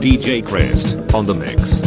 DJ Kris on the mix.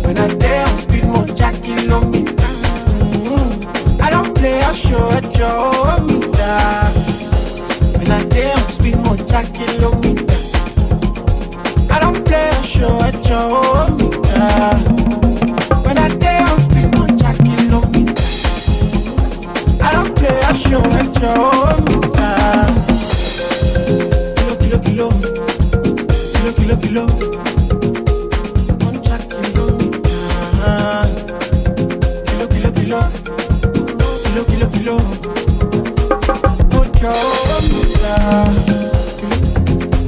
When I dare speed more Jack kilometer. I don't play a show at your meter. Jack kilometer. I don't play a show at your meter. When I day on speed, on Jack kilometer. I don't play a show at your meter. Kilo, kilo, kilo, kilo, kilo, kilo. On Jack kilometer. Kilo, kilo, kilo, kilo, kilo, kilo. On your meter.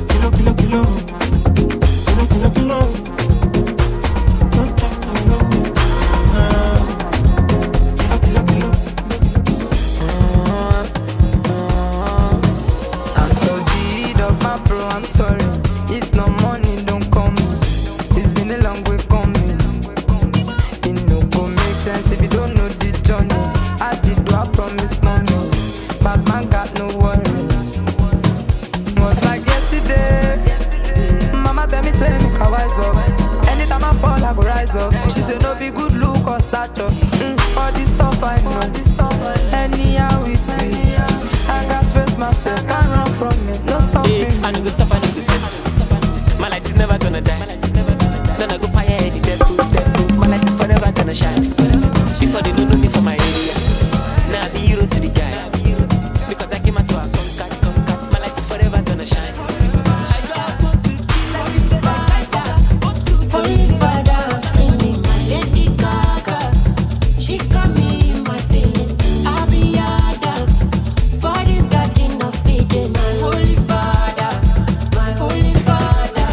Kilo, kilo, kilo, kilo, kilo, kilo. On Jack kilometer. Kilo, kilo, kilo. I'm so deed of my bro, I'm sorry. If no money don't come, it's been a long way coming. It no go make sense if you don't know the journey. I did what I promised money, but man got no worries. Was like yesterday. Mama tell me make I wise up. Anytime I fall, I go rise up. She said no be good look or stature. All this stuff I know. Anyhow we be. I got stress my face, can't run from it. No stopping. I know go stop, I know go set. My light is never gonna die. Then I go fire the devil. My light is forever gonna shine. Before they don't know me for my area. Now I be hero to the guys. Because I came out so I conquer. My light is forever gonna shine. I just want to kill the vibe. Only father, I'm screaming, my lady Gaga. She got me in my feelings. I'll be harder. For this garden of Eden, my holy father, my holy father.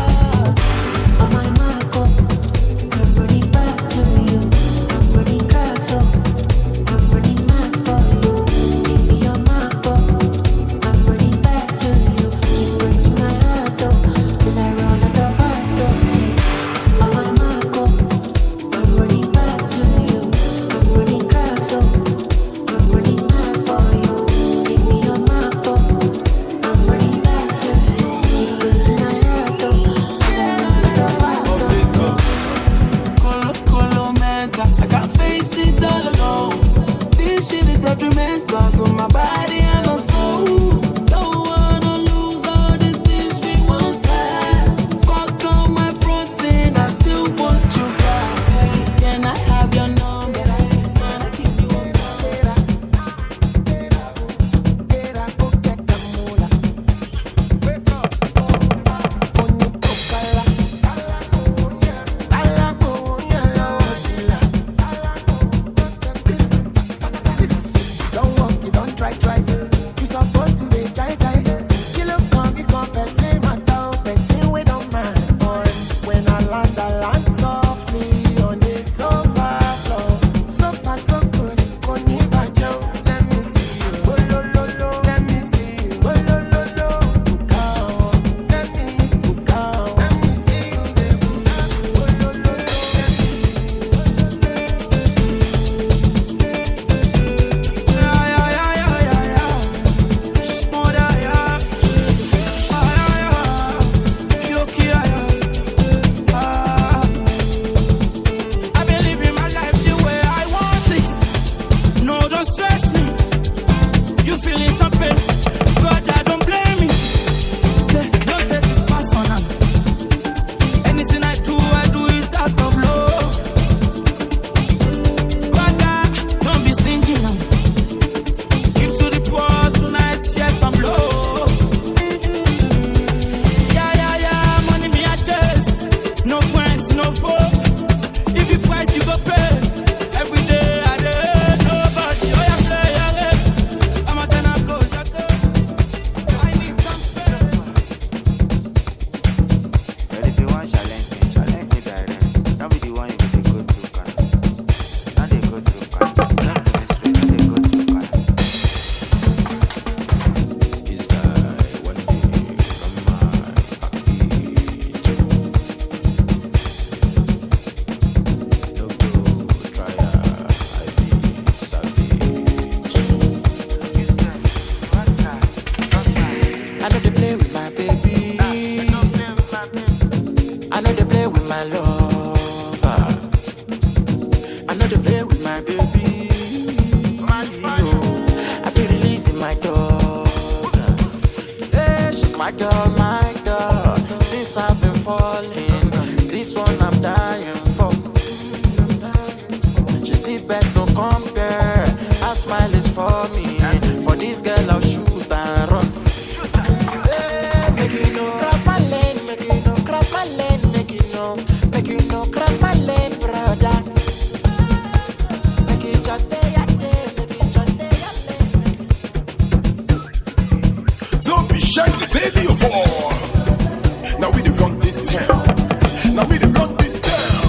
town. Now we dey run this town.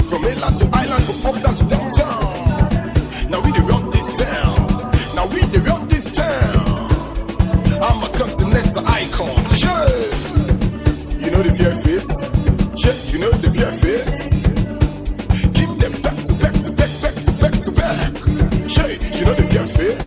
From mainland to island, from uptown to downtown. Now we dey run this town. Now we dey run this town. I'm a continental icon. Yeah. You know the fear face? Yeah, you know the fear face? Keep them back to back to back, back to back to back. Yeah, you know the fear face?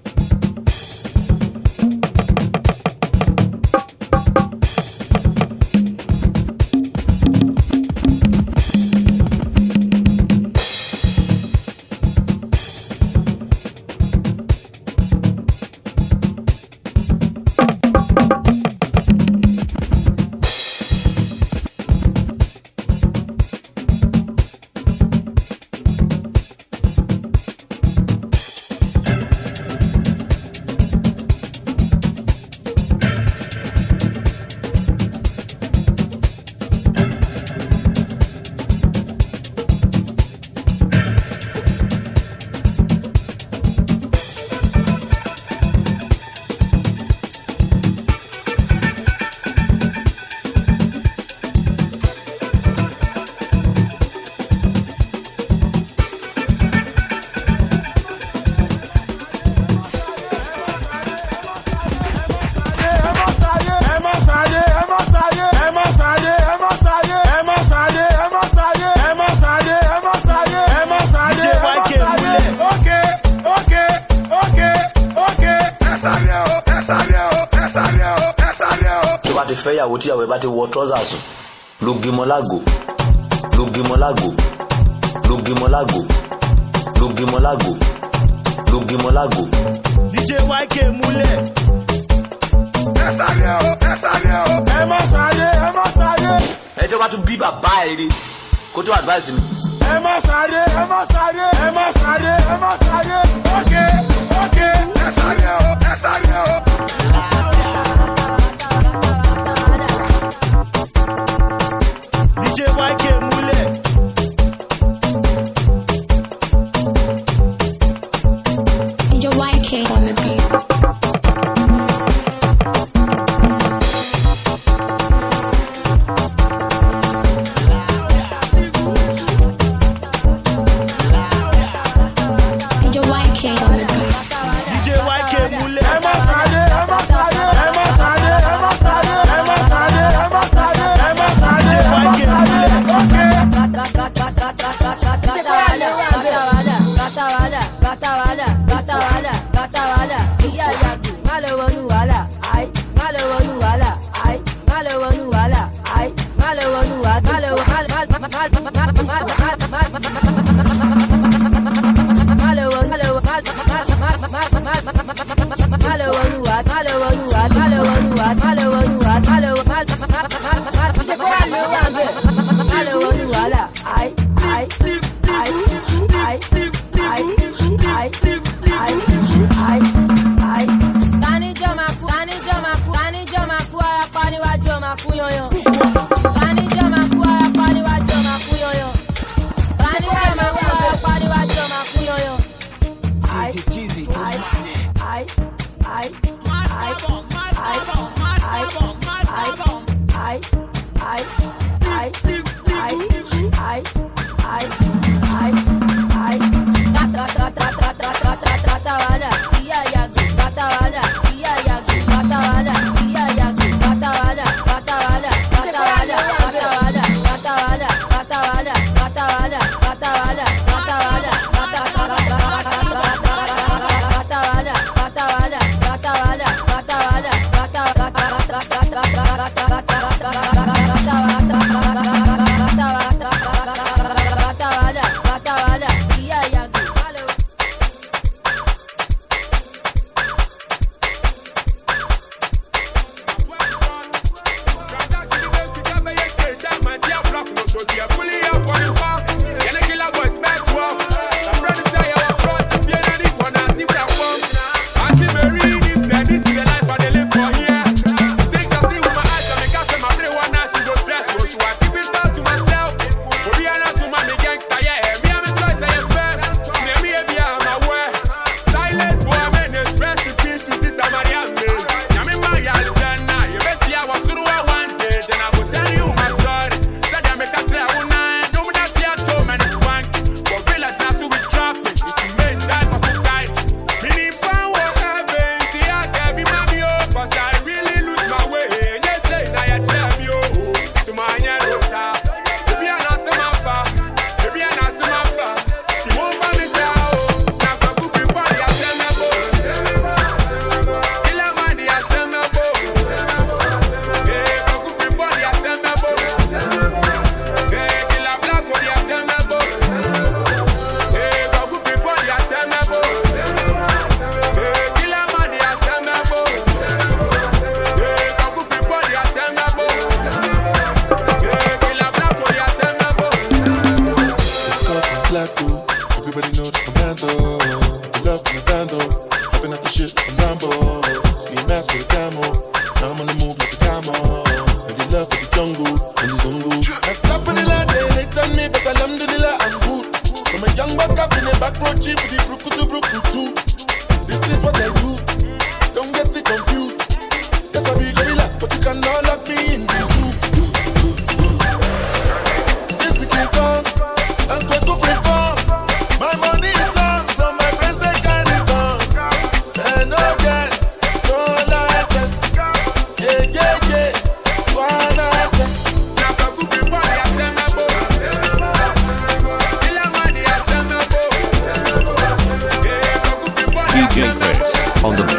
fẹ́yàwó tíyàwó ẹ bá ti wọ trọ́sà sùn lógimọ́lágò lógimọ́lágò lógimọ́lágò lógimọ́lágò lógimọ́lágò. DJ YK múlẹ̀. ẹ sáré o ẹ sáré o ẹ má sáré ẹ má sáré. ẹ jẹ́ wá tún bí bàbá ẹ rí kó tó advice mi. ẹ má sáré ẹ má sáré ẹ má sáré ẹ má sáré. ok ok ẹ sáré o ẹ sáré o. DJ YK múlẹ̀. DJ YK on the beat. DJ YK on the beat. DJ YK múlẹ̀. ẹ má sáré ẹ má sáré ẹ má sáré ẹ má sáré ẹ má sáré ẹ má sáré ẹ má sáré. DJ YK múlẹ̀. Back road jeep with the brukutu. This is what I do. Don't get it confused. Yes, I be gorilla, but you cannot lock me in the zoo. This be King Kong, and Kweku Freakon. My money is long, so my friends they carry it on. And no get, no license. Yeah. One license. Now Kweku Freakon, they are send me both. Kila money, I send me both. Yeah, Kweku Freakon, they are DJ send me Kris both. on the mix.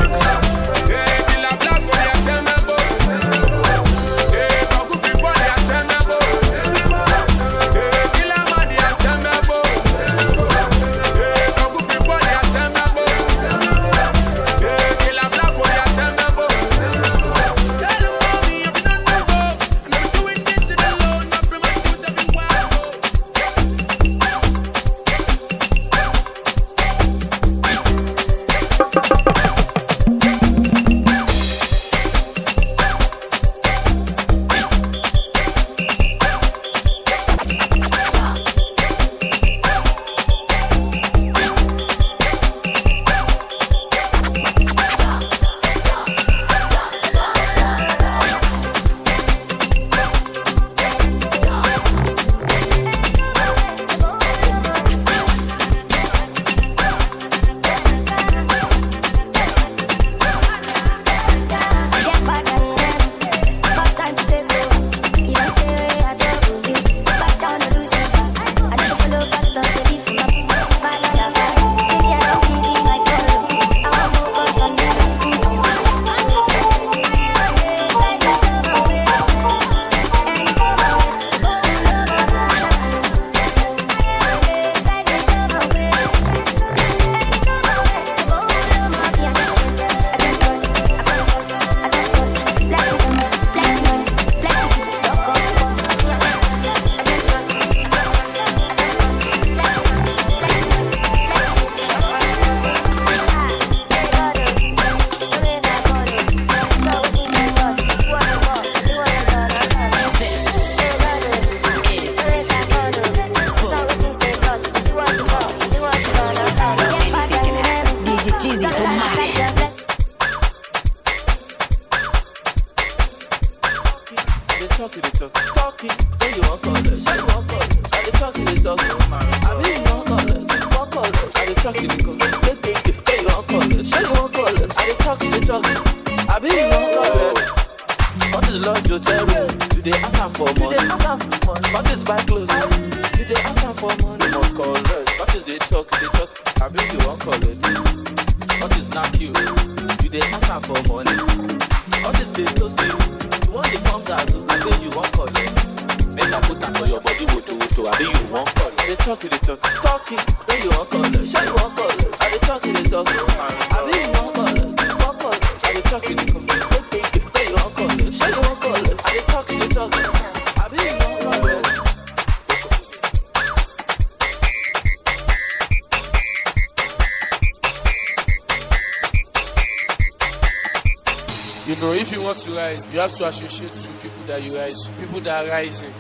If you want to rise, you have to associate with people that you rise, people that are rising.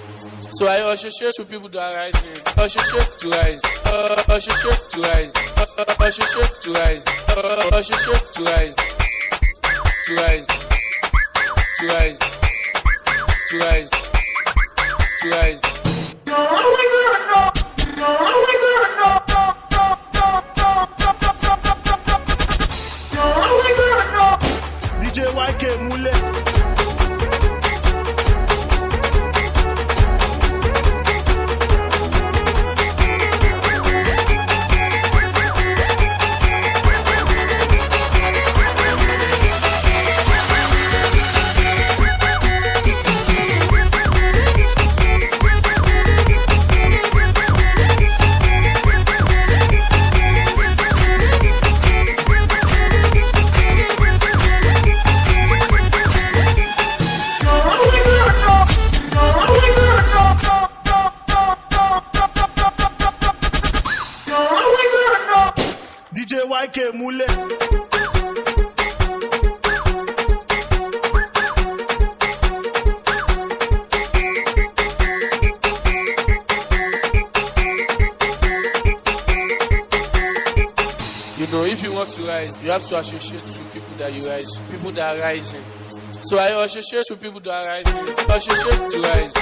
So I associate with people that are rising. Associate to rise. Associate to rise. Associate to rise. Associate to rise. To rise. To rise. To rise. To rise. DJ YK Mule. have to associate with people that you rise, people that are rising. So I associate with people that are rising. Associate to rise.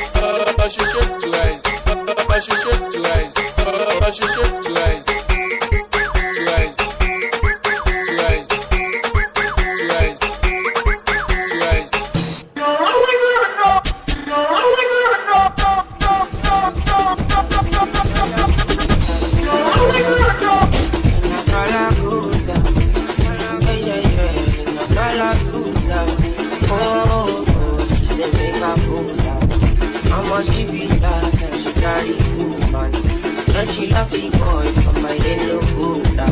Associate to rise. Associate to rise. Associate to rise. To rise. To rise. To rise. To rise. She be fast and she carry food man. And she love the boy from my yellow Buddha.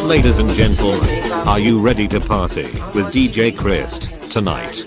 Ladies and gentlemen, are you ready to party with DJ Kris tonight?